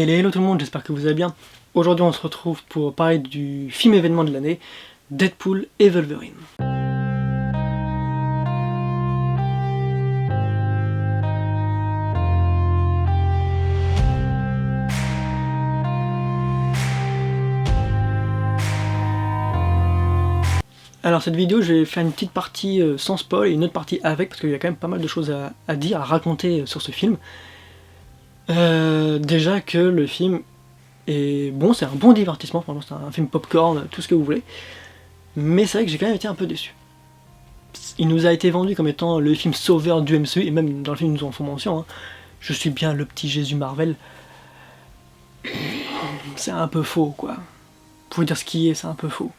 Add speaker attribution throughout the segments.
Speaker 1: Hello tout le monde, j'espère que vous allez bien. Aujourd'hui on se retrouve pour parler du film événement de l'année, Deadpool et Wolverine. Alors cette vidéo, je vais faire une petite partie sans spoil et une autre partie avec, parce qu'il y a quand même pas mal de choses à dire, à raconter sur ce film. Déjà que le film est bon, c'est un bon divertissement, franchement c'est un film popcorn, tout ce que vous voulez. Mais c'est vrai que j'ai quand même été un peu déçu. Il nous a été vendu comme étant le film sauveur du MCU, et même dans le film ils nous en font mention, hein. Je suis bien le petit Jésus Marvel. C'est un peu faux quoi. Pour dire ce qui est, c'est un peu faux.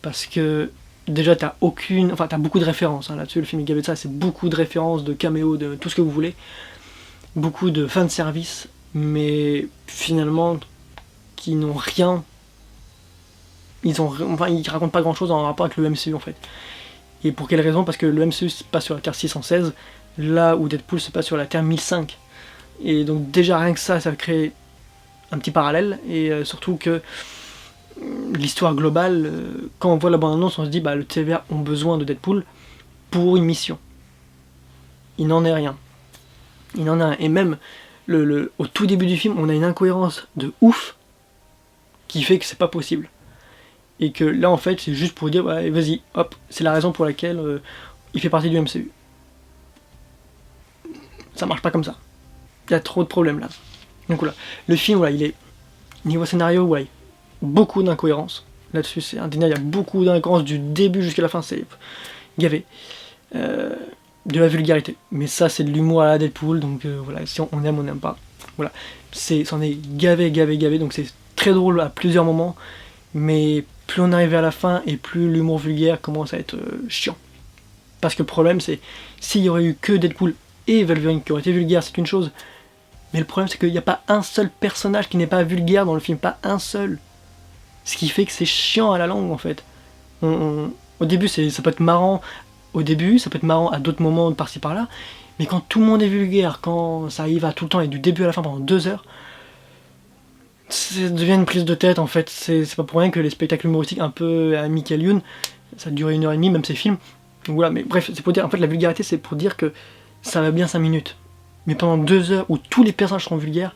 Speaker 1: Parce que déjà t'as beaucoup de références hein, là-dessus, le film est gavé de ça, c'est beaucoup de références, de caméos, de tout ce que vous voulez. Beaucoup de fanservice, mais finalement qui n'ont rien. Ils racontent pas grand chose en rapport avec le MCU en fait. Et pour quelle raison? Parce que le MCU se passe sur la Terre 616, là où Deadpool se passe sur la Terre 1005. Et donc déjà rien que ça crée un petit parallèle, et surtout que l'histoire globale, quand on voit la bande-annonce, on se dit bah le TVA ont besoin de Deadpool pour une mission. Il n'en est rien. Il en a un. Et même au tout début du film, on a une incohérence de ouf qui fait que c'est pas possible. Et que là en fait c'est juste pour dire ouais, vas-y, hop, c'est la raison pour laquelle il fait partie du MCU. Ça marche pas comme ça. Il y a trop de problèmes là. Donc voilà, le film voilà, il est niveau scénario, ouais, beaucoup d'incohérences. Là-dessus c'est indéniable, il y a beaucoup d'incohérences du début jusqu'à la fin, c'est gavé. De la vulgarité. Mais ça c'est de l'humour à la Deadpool, donc voilà, si on aime, on n'aime pas. Voilà, c'en est gavé, donc c'est très drôle à plusieurs moments, mais plus on arrive à la fin et plus l'humour vulgaire commence à être chiant. Parce que le problème c'est, s'il y aurait eu que Deadpool et Wolverine qui auraient été vulgaires, c'est une chose, mais le problème c'est qu'il n'y a pas un seul personnage qui n'est pas vulgaire dans le film, pas un seul. Ce qui fait que c'est chiant à la langue en fait. Au début ça peut être marrant, au début, ça peut être marrant à d'autres moments par-ci par-là, mais quand tout le monde est vulgaire, quand ça arrive à tout le temps et du début à la fin pendant 2 heures, ça devient une prise de tête en fait. C'est pas pour rien que les spectacles humoristiques un peu à Michael Youn, ça dure 1h30, même ses films. Donc voilà, mais bref, c'est pour dire, en fait la vulgarité c'est pour dire que ça va bien 5 minutes. Mais pendant 2 heures où tous les personnages sont vulgaires,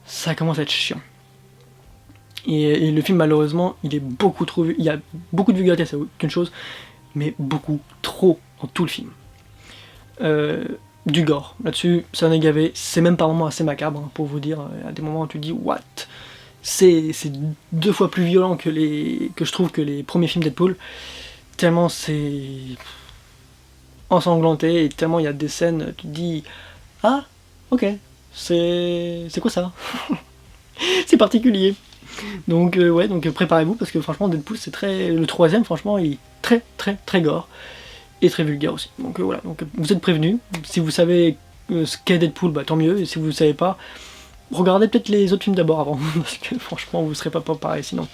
Speaker 1: ça commence à être chiant. Et le film malheureusement, il est beaucoup trop... Il y a beaucoup de vulgarité, c'est aucune chose, mais beaucoup trop dans tout le film. Du gore, là-dessus, ça en est gavé, c'est même par moments assez macabre, hein, pour vous dire, à des moments où tu dis what, c'est 2 fois plus violent que je trouve que les premiers films Deadpool, tellement c'est ensanglanté, et tellement il y a des scènes, tu te dis, ah, ok, c'est quoi ça? C'est particulier. Donc ouais, donc préparez-vous, parce que franchement Deadpool c'est très... Le troisième franchement il est très gore, et très vulgaire aussi. Donc voilà, donc vous êtes prévenus. Si vous savez ce qu'est Deadpool, bah tant mieux, et si vous ne savez pas, regardez peut-être les autres films d'abord avant, parce que franchement vous serez pas pareil sinon.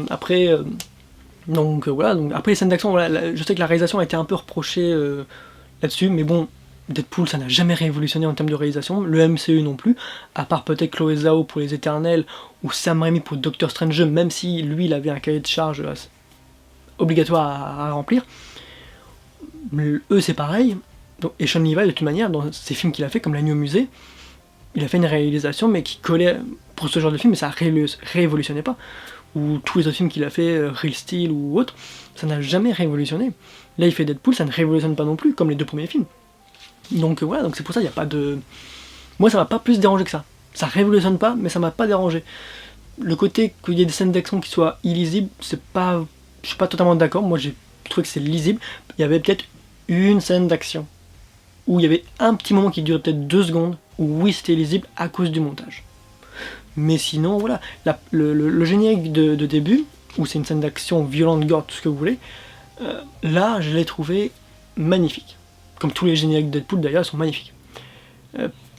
Speaker 1: Après, voilà, donc après les scènes d'action, voilà, je sais que la réalisation a été un peu reprochée là-dessus, mais bon, Deadpool ça n'a jamais révolutionné en termes de réalisation, le MCU non plus, à part peut-être Chloé Zhao pour Les Éternels, ou Sam Raimi pour Doctor Strange, même si lui il avait un cahier de charge obligatoire à remplir. Mais eux c'est pareil, donc, et Sean Levi de toute manière, dans ses films qu'il a fait, comme La Nuit au musée, il a fait une réalisation mais qui collait pour ce genre de film, mais ça révolutionnait pas. Ou tous les autres films qu'il a fait, Real Steel ou autre, ça n'a jamais révolutionné. Là il fait Deadpool, ça ne révolutionne pas non plus, comme les 2 premiers films. Donc voilà, donc c'est pour ça qu'il n'y a pas de... Moi ça m'a pas plus dérangé que ça. Ça révolutionne pas, mais ça m'a pas dérangé. Le côté qu'il y ait des scènes d'action qui soient illisibles, c'est pas... Je suis pas totalement d'accord, moi j'ai trouvé que c'est lisible. Il y avait peut-être une scène d'action, où il y avait un petit moment qui durait peut-être 2 secondes, où oui c'était lisible à cause du montage. Mais sinon voilà, le générique de début, où c'est une scène d'action violente, gore, tout ce que vous voulez, là je l'ai trouvé magnifique. Comme tous les génériques de Deadpool d'ailleurs, ils sont magnifiques.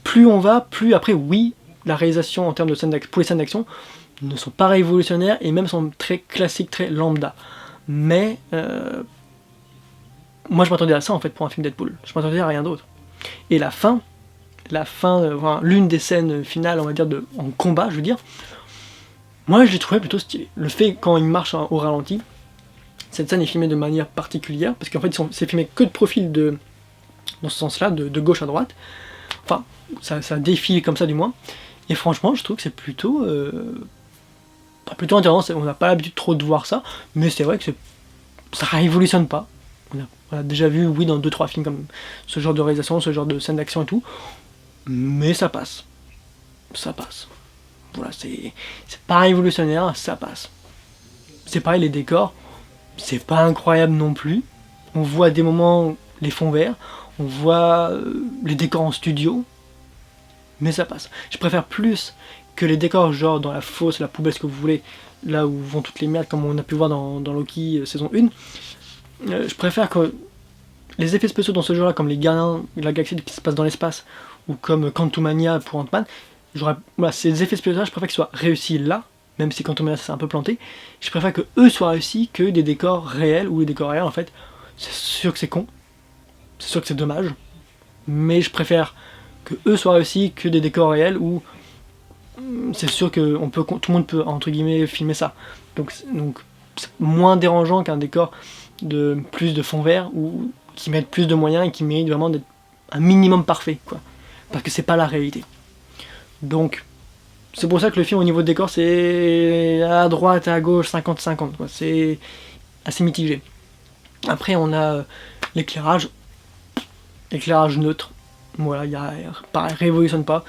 Speaker 1: Plus on va, plus après, oui, la réalisation en termes de pour les scènes d'action ne sont pas révolutionnaires et même sont très classiques, très lambda. Mais moi je m'attendais à ça en fait pour un film Deadpool. Je m'attendais à rien d'autre. Et la fin, la fin, enfin, l'une des scènes finales, on va dire, en combat, je veux dire, moi je l'ai trouvé plutôt stylé. Le fait quand il marche au ralenti, cette scène est filmée de manière particulière, parce qu'en fait c'est filmé que de profil dans ce sens-là, de gauche à droite. Enfin, ça défile comme ça du moins. Et franchement, je trouve que c'est plutôt intéressant. On n'a pas l'habitude trop de voir ça, mais c'est vrai que ça révolutionne pas. On a déjà vu, oui, dans 2-3 films comme ce genre de réalisation, ce genre de scène d'action et tout, mais ça passe. Ça passe. Voilà, c'est pas révolutionnaire, ça passe. C'est pareil, les décors, c'est pas incroyable non plus. On voit à des moments les fonds verts, on voit les décors en studio, mais ça passe. Je préfère plus que les décors genre dans la fosse, la poubelle, ce que vous voulez, là où vont toutes les merdes, comme on a pu voir dans Loki saison 1. Je préfère que les effets spéciaux dans ce jeu-là, comme les Gardiens de la Galaxie qui se passent dans l'espace, ou comme Quantumania pour Ant-Man, voilà, ces effets spéciaux-là, je préfère qu'ils soient réussis là, même si Quantumania s'est un peu planté. Je préfère que eux soient réussis que des décors réels, ou les décors réels, en fait, c'est sûr que c'est con, c'est sûr que c'est dommage, mais je préfère que eux soient réussis que des décors réels où c'est sûr que tout le monde peut, entre guillemets, filmer ça. Donc c'est moins dérangeant qu'un décor de plus de fond vert ou qui mettent plus de moyens et qui méritent vraiment d'être un minimum parfait, quoi. Parce que c'est pas la réalité. Donc c'est pour ça que le film au niveau de décor c'est à droite, à gauche, 50-50, quoi. C'est assez mitigé. Après on a l'éclairage neutre. Voilà, pareil, révolutionne pas.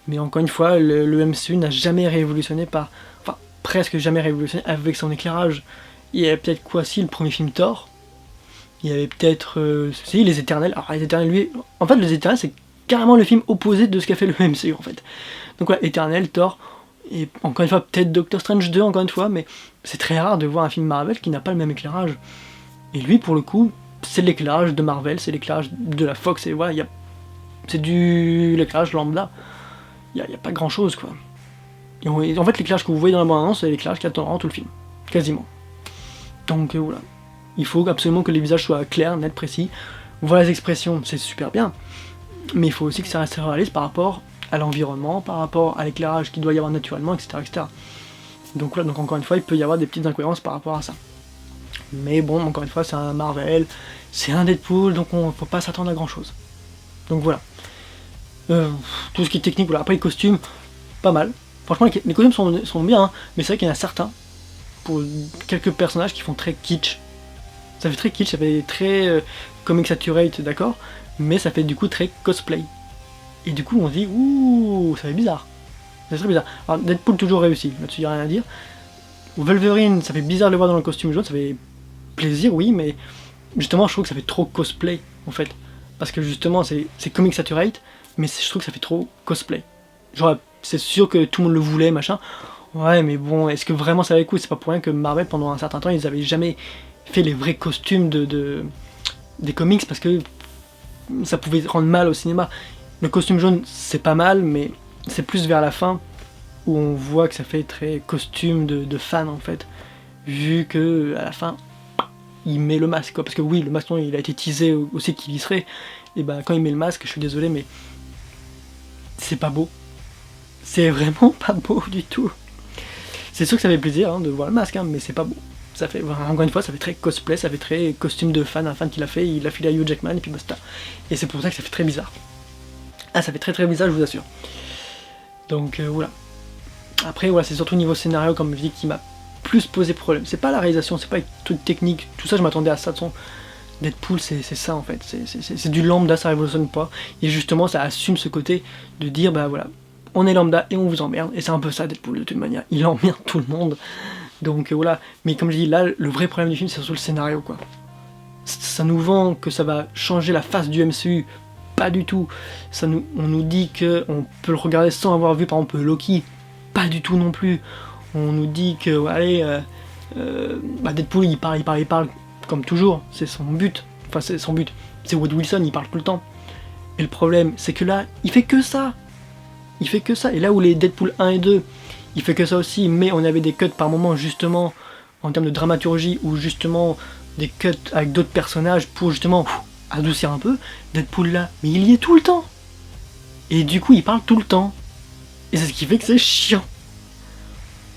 Speaker 1: Mais encore une fois, le MCU n'a jamais révolutionné enfin, presque jamais révolutionné avec son éclairage. Il y avait peut-être quoi si le premier film Thor. Il y avait peut-être les Éternels. Alors les Éternels, lui, en fait les Éternels c'est carrément le film opposé de ce qu'a fait le MCU en fait. Donc voilà, Éternel, Thor, et encore une fois peut-être Doctor Strange 2 encore une fois, mais c'est très rare de voir un film Marvel qui n'a pas le même éclairage. Et lui pour le coup, c'est l'éclairage de Marvel, c'est l'éclairage de la Fox, et voilà, c'est l'éclairage lambda. Il n'y a pas grand chose quoi. Et en fait l'éclairage que vous voyez dans la bande-annonce, c'est l'éclairage qui attendra tout le film. Quasiment. Donc voilà. Il faut absolument que les visages soient clairs, nets, précis. Voir les expressions, c'est super bien. Mais il faut aussi que ça reste réaliste par rapport à l'environnement, par rapport à l'éclairage qu'il doit y avoir naturellement, etc., etc. Donc voilà, donc encore une fois, il peut y avoir des petites incohérences par rapport à ça. Mais bon, encore une fois, c'est un Marvel, c'est un Deadpool, donc on faut pas s'attendre à grand chose. Donc voilà. Tout ce qui est technique, voilà. Après les costumes, pas mal. Franchement, les costumes sont bien, hein, mais c'est vrai qu'il y en a certains, pour quelques personnages qui font très kitsch. Ça fait très kitsch, ça fait très comic saturate, d'accord, mais ça fait du coup très cosplay. Et du coup on se dit, ouh, ça fait bizarre. C'est très bizarre. Alors Deadpool toujours réussi, là-dessus y a rien à dire. Wolverine, ça fait bizarre de le voir dans le costume jaune, ça fait plaisir, oui, mais justement je trouve que ça fait trop cosplay, en fait. Parce que justement c'est comic saturate, mais je trouve que ça fait trop cosplay. Genre, c'est sûr que tout le monde le voulait, machin. Ouais, mais bon, est-ce que vraiment ça avait le coup? C'est pas pour rien que Marvel, pendant un certain temps, ils avaient jamais fait les vrais costumes des comics, parce que ça pouvait rendre mal au cinéma. Le costume jaune, c'est pas mal, mais c'est plus vers la fin où on voit que ça fait très costume de fan, en fait. Vu que à la fin, il met le masque, quoi. Parce que oui, le masque, il a été teasé aussi qu'il y serait. Et ben, quand il met le masque, je suis désolé, mais c'est pas beau. C'est vraiment pas beau du tout. C'est sûr que ça fait plaisir hein, de voir le masque, hein, mais c'est pas beau. Ça fait, encore une fois, ça fait très cosplay, ça fait très costume de fan, un fan qui l'a fait, il l'a filé à Hugh Jackman et puis basta. Et c'est pour ça que ça fait très bizarre. Ah, ça fait très très bizarre, je vous assure. Donc voilà. Après, voilà, c'est surtout au niveau scénario, comme je dis, qui m'a plus posé problème. C'est pas la réalisation, c'est pas toute technique, tout ça, je m'attendais à ça. De son Deadpool, c'est ça en fait. C'est du lambda, ça révolutionne pas. Et justement, ça assume ce côté de dire, bah voilà, on est lambda et on vous emmerde. Et c'est un peu ça, Deadpool, de toute manière. Il emmerde tout le monde. Donc voilà, mais comme je dis, là, le vrai problème du film, c'est surtout le scénario, quoi. Ça nous vend que ça va changer la face du MCU, pas du tout. On nous dit qu'on peut le regarder sans avoir vu, par exemple, Loki, pas du tout non plus. On nous dit que, ouais, allez, Deadpool, il parle, comme toujours, c'est son but. Enfin, c'est son but. C'est Wood Wilson, il parle tout le temps. Et le problème, c'est que là, il fait que ça. Il fait que ça. Et là où les Deadpool 1 et 2, il fait que ça aussi, mais on avait des cuts par moment justement en termes de dramaturgie ou justement des cuts avec d'autres personnages pour justement adoucir un peu. Deadpool là, mais il y est tout le temps. Et du coup, il parle tout le temps. Et c'est ce qui fait que c'est chiant.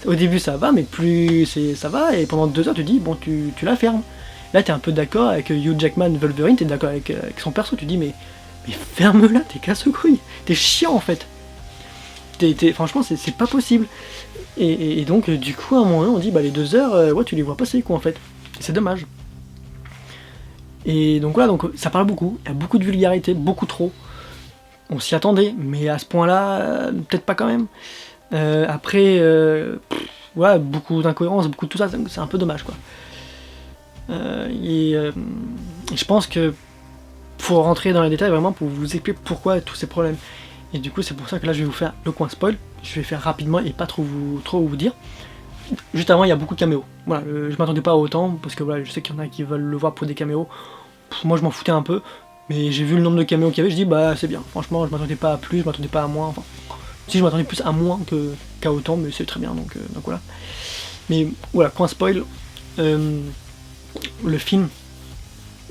Speaker 1: Au début, ça va, mais plus ça va, et pendant 2 heures, tu dis, bon, tu la fermes. Là, t'es un peu d'accord avec Hugh Jackman, Wolverine, t'es d'accord avec son perso, tu dis, mais ferme-la, t'es casse-couille. T'es chiant, en fait. Franchement, c'est pas possible. Et donc, du coup, à un moment donné, on dit, bah, les 2 heures, ouais, tu les vois passer, quoi, en fait. Et c'est dommage. Et donc, voilà, donc, ça parle beaucoup. Il y a beaucoup de vulgarité, beaucoup trop. On s'y attendait, mais à ce point-là, peut-être pas quand même. Après, ouais, beaucoup d'incohérences, beaucoup de tout ça, c'est un peu dommage, quoi. Et je pense que faut rentrer dans les détails vraiment pour vous expliquer pourquoi tous ces problèmes. Et du coup, c'est pour ça que là, je vais vous faire le coin spoil. Je vais faire rapidement et pas trop vous dire. Juste avant, il y a beaucoup de caméos. Voilà, je m'attendais pas à autant parce que voilà, je sais qu'il y en a qui veulent le voir pour des caméos. Moi, je m'en foutais un peu, mais j'ai vu le nombre de caméos qu'il y avait, je dis bah c'est bien. Franchement, je m'attendais pas à plus, je m'attendais pas à moins. Enfin, si je m'attendais plus à moins qu'à autant, mais c'est très bien. Donc voilà. Mais voilà, coin spoil. Le film.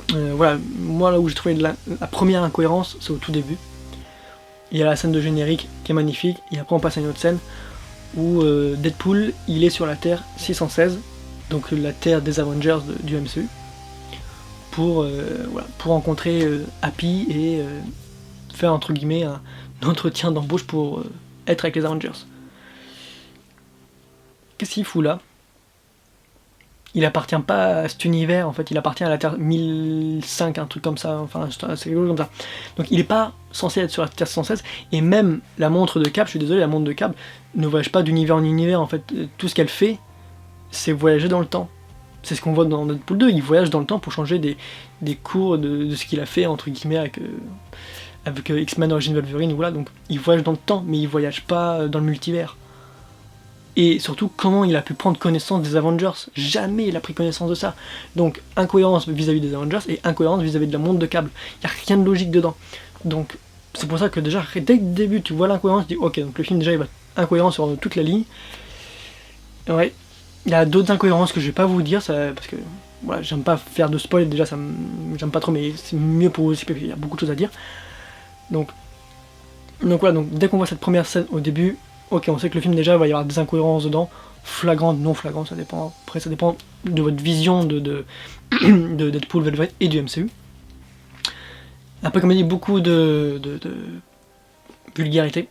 Speaker 1: Voilà, moi là où j'ai trouvé la première incohérence, c'est au tout début. Il y a la scène de générique qui est magnifique, et après on passe à une autre scène où Deadpool il est sur la Terre 616, donc la Terre des Avengers du MCU, pour rencontrer Happy et faire entre guillemets un entretien d'embauche pour être avec les Avengers. Qu'est-ce qu'il fout là? Il appartient pas à cet univers, en fait, il appartient à la Terre 1005, un truc comme ça, enfin, c'est quelque chose comme ça. Donc il est pas censé être sur la Terre 116, et même la montre de Cap, je suis désolé, la montre de Cap ne voyage pas d'univers en univers, en fait, tout ce qu'elle fait, c'est voyager dans le temps. C'est ce qu'on voit dans Deadpool 2, il voyage dans le temps pour changer des cours de ce qu'il a fait, entre guillemets, avec X-Men Origins Wolverine, voilà, donc il voyage dans le temps, mais il voyage pas dans le multivers. Et surtout, comment il a pu prendre connaissance des Avengers? Jamais il a pris connaissance de ça. Donc, incohérence vis-à-vis des Avengers et incohérence vis-à-vis de la montre de câble. Il n'y a rien de logique dedans. Donc, c'est pour ça que déjà, dès le début, tu vois l'incohérence, tu dis ok, donc le film déjà il va être incohérent sur toute la ligne. Ouais, il y a d'autres incohérences que je vais pas vous dire, parce que voilà, j'aime pas faire de spoil, déjà, j'aime pas trop, mais c'est mieux pour vous aussi, parce qu'il y a beaucoup de choses à dire. Donc voilà, donc dès qu'on voit cette première scène au début, ok, on sait que le film déjà il va y avoir des incohérences dedans, flagrantes, non flagrantes, ça dépend. Après, ça dépend de votre vision de Deadpool, Wolverine et du MCU. Après, comme je dit, beaucoup de vulgarité.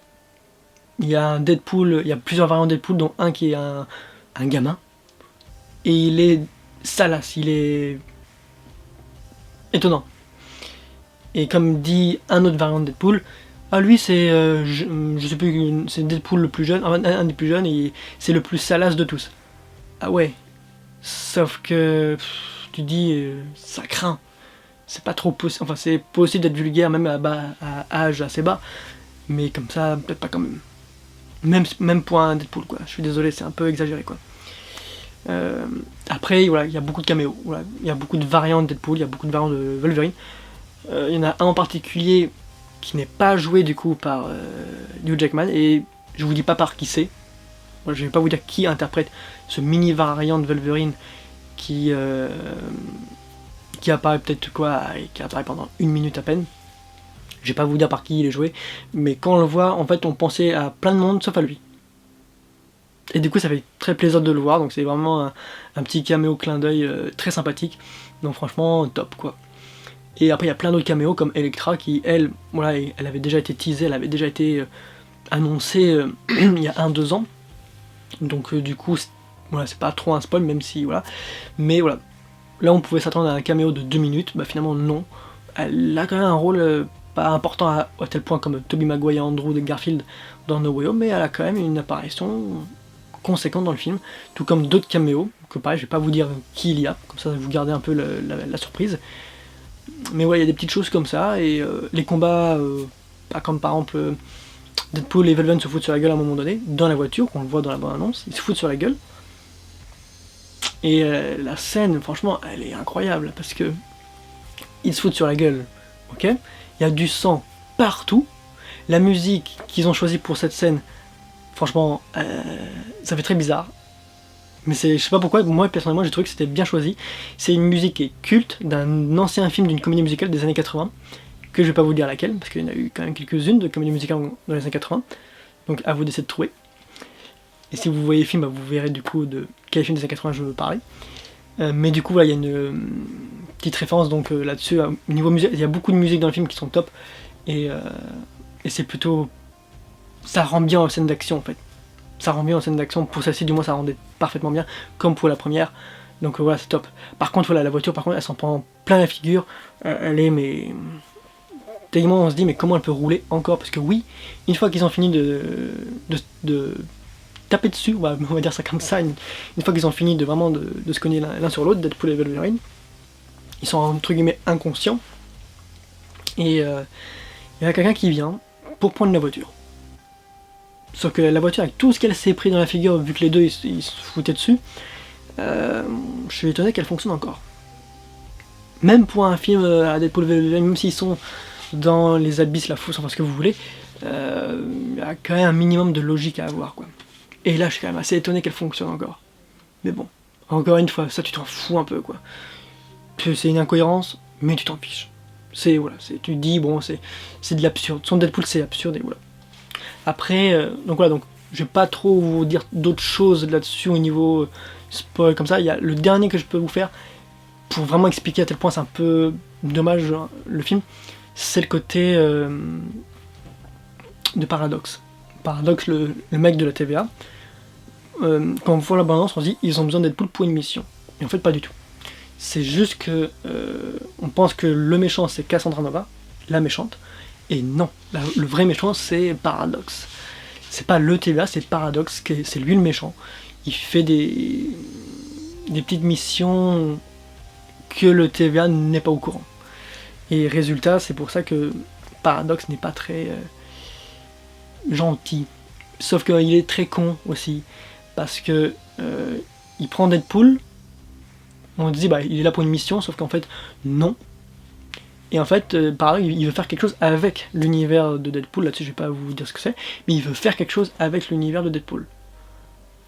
Speaker 1: Il y a un Deadpool, il y a plusieurs variantes de Deadpool, dont un qui est un gamin. Et il est salace, il est étonnant. Et comme dit un autre variant de Deadpool, ah lui c'est, je sais plus, c'est Deadpool le plus jeune, un des plus jeunes, et c'est le plus salace de tous. Ah ouais, sauf que tu dis, ça craint. C'est pas trop possible, enfin c'est possible d'être vulgaire même à âge assez bas, mais comme ça, peut-être pas quand même. Même pour un Deadpool quoi, je suis désolé, c'est un peu exagéré quoi. Après, voilà, il y a beaucoup de caméos, voilà. Il y a beaucoup de variantes de Deadpool, il y a beaucoup de variantes de Wolverine. Il y en a un en particulier qui n'est pas joué du coup par Hugh Jackman, et je vous dis pas par qui c'est. Voilà, je vais pas vous dire qui interprète ce mini variant de Wolverine qui apparaît peut-être qui apparaît pendant 1 minute à peine. Je vais pas vous dire par qui il est joué, mais quand on le voit, en fait, on pensait à plein de monde sauf à lui. Et du coup, ça fait très plaisir de le voir, donc c'est vraiment un petit caméo clin d'œil très sympathique. Donc franchement, top quoi. Et après, il y a plein d'autres caméos comme Elektra qui, elle, voilà, elle avait déjà été teasée, elle avait déjà été annoncée il y a 1-2 ans. Donc du coup, voilà, c'est pas trop un spoil, même si, voilà. Mais voilà, là on pouvait s'attendre à un caméo de 2 minutes, bah finalement non. Elle a quand même un rôle pas important à tel point comme Tobey Maguire, Andrew de Garfield dans No Way Home, mais elle a quand même une apparition conséquente dans le film, tout comme d'autres caméos, que pareil, je vais pas vous dire qui il y a, comme ça vous gardez un peu la surprise. Mais ouais, il y a des petites choses comme ça, et les combats, pas comme par exemple Deadpool et Wolverine se foutent sur la gueule à un moment donné, dans la voiture, qu'on le voit dans la bande-annonce, ils se foutent sur la gueule. Et la scène, franchement, elle est incroyable, parce que ils se foutent sur la gueule, ok? Il y a du sang partout, la musique qu'ils ont choisie pour cette scène, franchement, ça fait très bizarre. Mais je sais pas pourquoi, moi personnellement j'ai trouvé que c'était bien choisi. C'est une musique qui est culte d'un ancien film d'une comédie musicale des années 80 que je vais pas vous dire laquelle, parce qu'il y en a eu quand même quelques-unes de comédies musicales dans les années 80, donc à vous d'essayer de trouver. Et si vous voyez le film, bah, vous verrez du coup de quel film des années 80 je veux parler. Mais du coup, voilà, il y a une petite référence donc là-dessus. Au niveau musique, il y a beaucoup de musique dans le film qui sont top, et c'est plutôt... ça rend bien en scène d'action en fait. Ça rend bien en scène d'action, pour celle-ci du moins ça rendait parfaitement bien, comme pour la première. Donc voilà, c'est top. Par contre, voilà, la voiture, par contre, elle s'en prend plein la figure. Elle est, mais... tellement on se dit, mais comment elle peut rouler encore? Parce que oui, une fois qu'ils ont fini de taper dessus, on va dire ça comme ça, une fois qu'ils ont fini de vraiment de se cogner l'un sur l'autre, Deadpool et Wolverine, ils sont entre guillemets inconscients. Et il y a quelqu'un qui vient pour prendre la voiture. Sauf que la voiture, avec tout ce qu'elle s'est pris dans la figure, vu que les deux ils se foutaient dessus, je suis étonné qu'elle fonctionne encore. Même pour un film à Deadpool et Wolverine, même s'ils sont dans les abysses, la fosse, enfin ce que vous voulez, il y a quand même un minimum de logique à avoir, quoi. Et là, je suis quand même assez étonné qu'elle fonctionne encore. Mais bon, encore une fois, ça tu t'en fous un peu, quoi. C'est une incohérence, mais tu t'en fiches. C'est, voilà, tu te dis, bon, c'est de l'absurde. Son Deadpool, c'est absurde, et voilà. Après, donc voilà, donc je vais pas trop vous dire d'autres choses là-dessus au niveau spoil comme ça. Il y a le dernier que je peux vous faire, pour vraiment expliquer à tel point c'est un peu dommage le film, c'est le côté de Paradox. Paradox, le mec de la TVA. Quand on voit la balance, on se dit ils ont besoin de Deadpool pour une mission. Et en fait, pas du tout. C'est juste que on pense que le méchant c'est Cassandra Nova, la méchante, et non, le vrai méchant c'est Paradox. C'est pas le TVA, c'est Paradox, c'est lui le méchant. Il fait des petites missions que le TVA n'est pas au courant. Et résultat, c'est pour ça que Paradox n'est pas très gentil. Sauf qu'il est très con aussi. Parce que il prend Deadpool, on dit bah il est là pour une mission, sauf qu'en fait non. Et en fait, Paradox il veut faire quelque chose avec l'univers de Deadpool, là-dessus je vais pas vous dire ce que c'est, mais il veut faire quelque chose avec l'univers de Deadpool.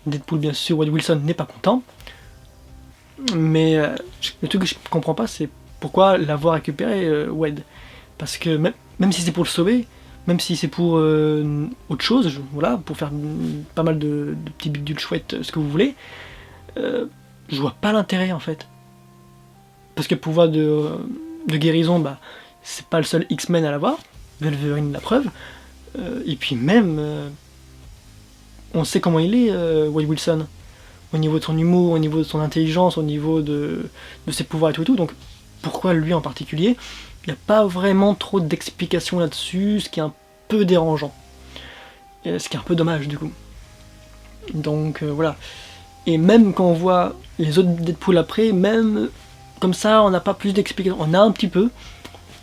Speaker 1: Deadpool bien sûr, Wade Wilson n'est pas content, mais le truc que je comprends pas c'est pourquoi l'avoir récupéré Wade. Parce que même si c'est pour le sauver, même si c'est pour autre chose, voilà, pour faire pas mal de petits bidules chouettes, ce que vous voulez, je vois pas l'intérêt en fait. Parce que pouvoir de guérison, bah, c'est pas le seul X-Men à l'avoir, Wolverine la preuve, et puis même, on sait comment il est, Wade Wilson, au niveau de son humour, au niveau de son intelligence, au niveau de ses pouvoirs et tout, donc pourquoi lui en particulier? Il n'y a pas vraiment trop d'explications là-dessus, ce qui est un peu dérangeant. Ce qui est un peu dommage du coup. Donc voilà. Et même quand on voit les autres Deadpool après, même comme ça, on n'a pas plus d'explications. On a un petit peu,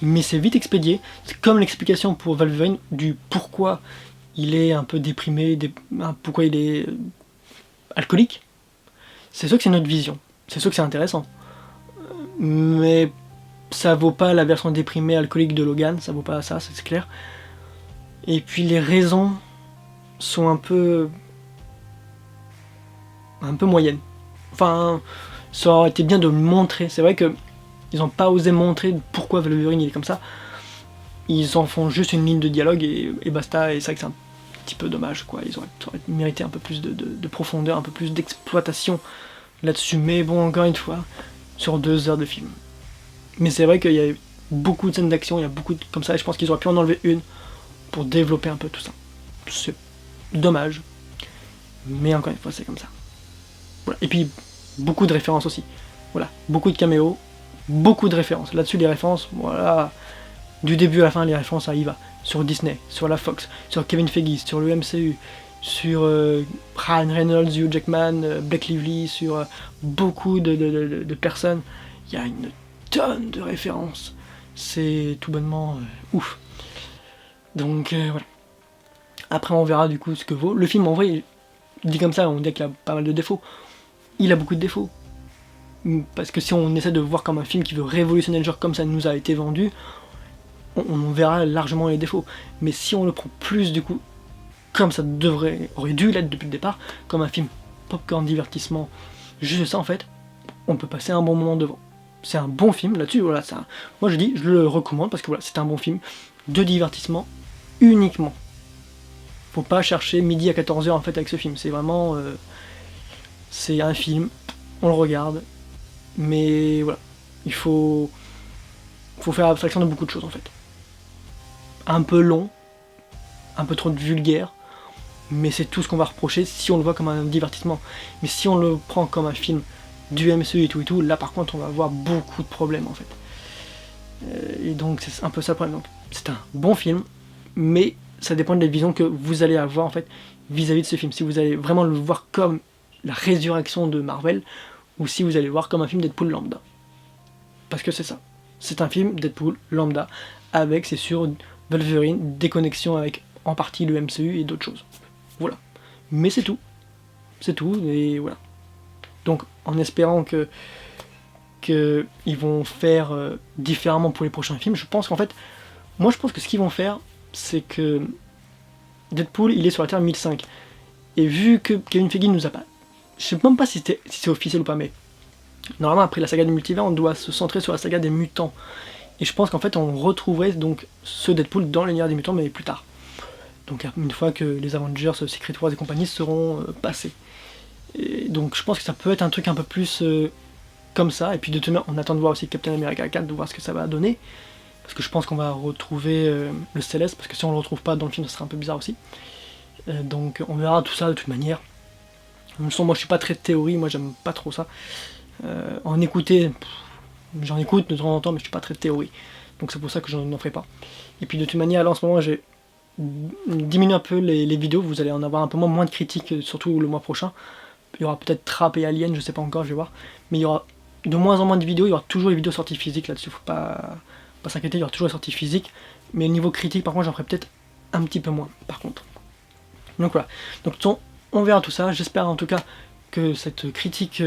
Speaker 1: mais c'est vite expédié. C'est comme l'explication pour Wolverine du pourquoi il est un peu déprimé, pourquoi il est alcoolique. C'est sûr que c'est notre vision. C'est sûr que c'est intéressant. Mais ça vaut pas la version déprimée alcoolique de Logan, ça vaut pas ça, c'est clair. Et puis les raisons sont un peu moyennes. Enfin, ça aurait été bien de le montrer. C'est vrai que ils ont pas osé montrer pourquoi Wolverine il est comme ça. Ils en font juste une ligne de dialogue et basta. Et c'est vrai que c'est un petit peu dommage, quoi. Ils auraient mérité un peu plus de profondeur, un peu plus d'exploitation là-dessus. Mais bon, encore une fois, sur 2 heures de film. Mais c'est vrai qu'il y a beaucoup de scènes d'action, il y a beaucoup de comme ça, et je pense qu'ils auraient pu en enlever une pour développer un peu tout ça. C'est dommage, mais encore une fois, c'est comme ça. Voilà. Et puis, beaucoup de références aussi. Voilà, beaucoup de caméos, beaucoup de références. Là-dessus, les références, voilà, du début à la fin, les références, ça y va. Sur Disney, sur la Fox, sur Kevin Feige, sur le MCU, sur Ryan Reynolds, Hugh Jackman, Blake Lively, sur beaucoup de personnes. Il y a une tonne de références. C'est tout bonnement ouf. Donc voilà. Après on verra du coup ce que vaut. Le film en vrai, dit comme ça, on dit qu'il a pas mal de défauts. Il a beaucoup de défauts. Parce que si on essaie de voir comme un film qui veut révolutionner le genre comme ça nous a été vendu, on verra largement les défauts. Mais si on le prend plus du coup, comme ça aurait dû l'être depuis le départ, comme un film popcorn divertissement, juste ça en fait, on peut passer un bon moment devant. c'est un bon film là-dessus, voilà, moi je dis, je le recommande parce que voilà, c'est un bon film de divertissement uniquement. Faut pas chercher midi à 14h en fait avec ce film, c'est vraiment, c'est un film, on le regarde, mais voilà, il faut faire abstraction de beaucoup de choses en fait. Un peu long, un peu trop vulgaire, mais c'est tout ce qu'on va reprocher si on le voit comme un divertissement. Mais si on le prend comme un film du MCU et tout, là par contre on va avoir beaucoup de problèmes en fait. Et donc c'est un peu ça le problème. Donc c'est un bon film, mais ça dépend de la vision que vous allez avoir en fait vis-à-vis de ce film. Si vous allez vraiment le voir comme la résurrection de Marvel, ou si vous allez le voir comme un film Deadpool lambda. Parce que c'est ça. C'est un film Deadpool lambda, avec, c'est sûr, Wolverine, des connexions avec en partie le MCU et d'autres choses. Voilà. Mais c'est tout. C'est tout, et voilà. Donc, en espérant qu'ils vont faire différemment pour les prochains films, je pense qu'en fait, moi je pense que ce qu'ils vont faire, c'est que Deadpool, il est sur la Terre 1005. Et vu que Kevin Feige nous a pas... Je sais même pas si c'est officiel ou pas, mais normalement, après la saga du multivers, on doit se centrer sur la saga des mutants. Et je pense qu'en fait, on retrouverait donc ce Deadpool dans l'univers des mutants, mais plus tard. Donc une fois que les Avengers, Secret Wars et compagnie seront passés. Et donc je pense que ça peut être un truc un peu plus comme ça. Et puis de tenir, on attend de voir aussi Captain America 4, de voir ce que ça va donner. Parce que je pense qu'on va retrouver le Céleste, parce que si on le retrouve pas dans le film, ça sera un peu bizarre aussi. Donc on verra tout ça de toute manière. Moi je suis pas très théorie, moi j'aime pas trop ça. En écouter, j'en écoute de temps en temps, mais je suis pas très théorie. Donc c'est pour ça que je n'en ferai pas. Et puis de toute manière, là en ce moment, j'ai diminué un peu les vidéos, vous allez en avoir un peu moins de critiques, surtout le mois prochain. Il y aura peut-être Trap et Alien, je sais pas encore, je vais voir. Mais il y aura de moins en moins de vidéos, il y aura toujours les vidéos sorties physiques là-dessus, faut pas s'inquiéter, il y aura toujours les sorties physiques. Mais au niveau critique, par contre, j'en ferai peut-être un petit peu moins, par contre. Donc voilà. Donc on verra tout ça, j'espère en tout cas que cette critique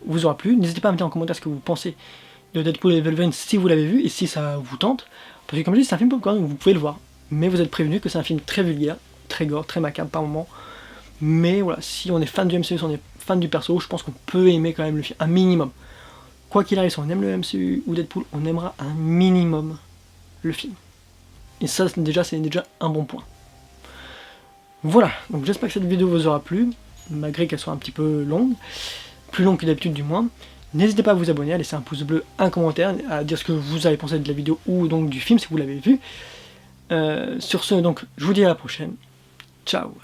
Speaker 1: vous aura plu. N'hésitez pas à me dire en commentaire ce que vous pensez de Deadpool et Wolverine si vous l'avez vu et si ça vous tente. Parce que comme je dis, c'est un film popcorn, vous pouvez le voir. Mais vous êtes prévenu que c'est un film très vulgaire, très gore, très macabre par moments. Mais voilà, si on est fan du MCU, si on est fan du perso, je pense qu'on peut aimer quand même le film, un minimum. Quoi qu'il arrive, si on aime le MCU ou Deadpool, on aimera un minimum le film. Et ça, c'est déjà un bon point. Voilà, donc j'espère que cette vidéo vous aura plu, malgré qu'elle soit un petit peu longue, plus longue que d'habitude du moins. N'hésitez pas à vous abonner, à laisser un pouce bleu, un commentaire, à dire ce que vous avez pensé de la vidéo ou donc du film si vous l'avez vu. Sur ce, donc, je vous dis à la prochaine. Ciao.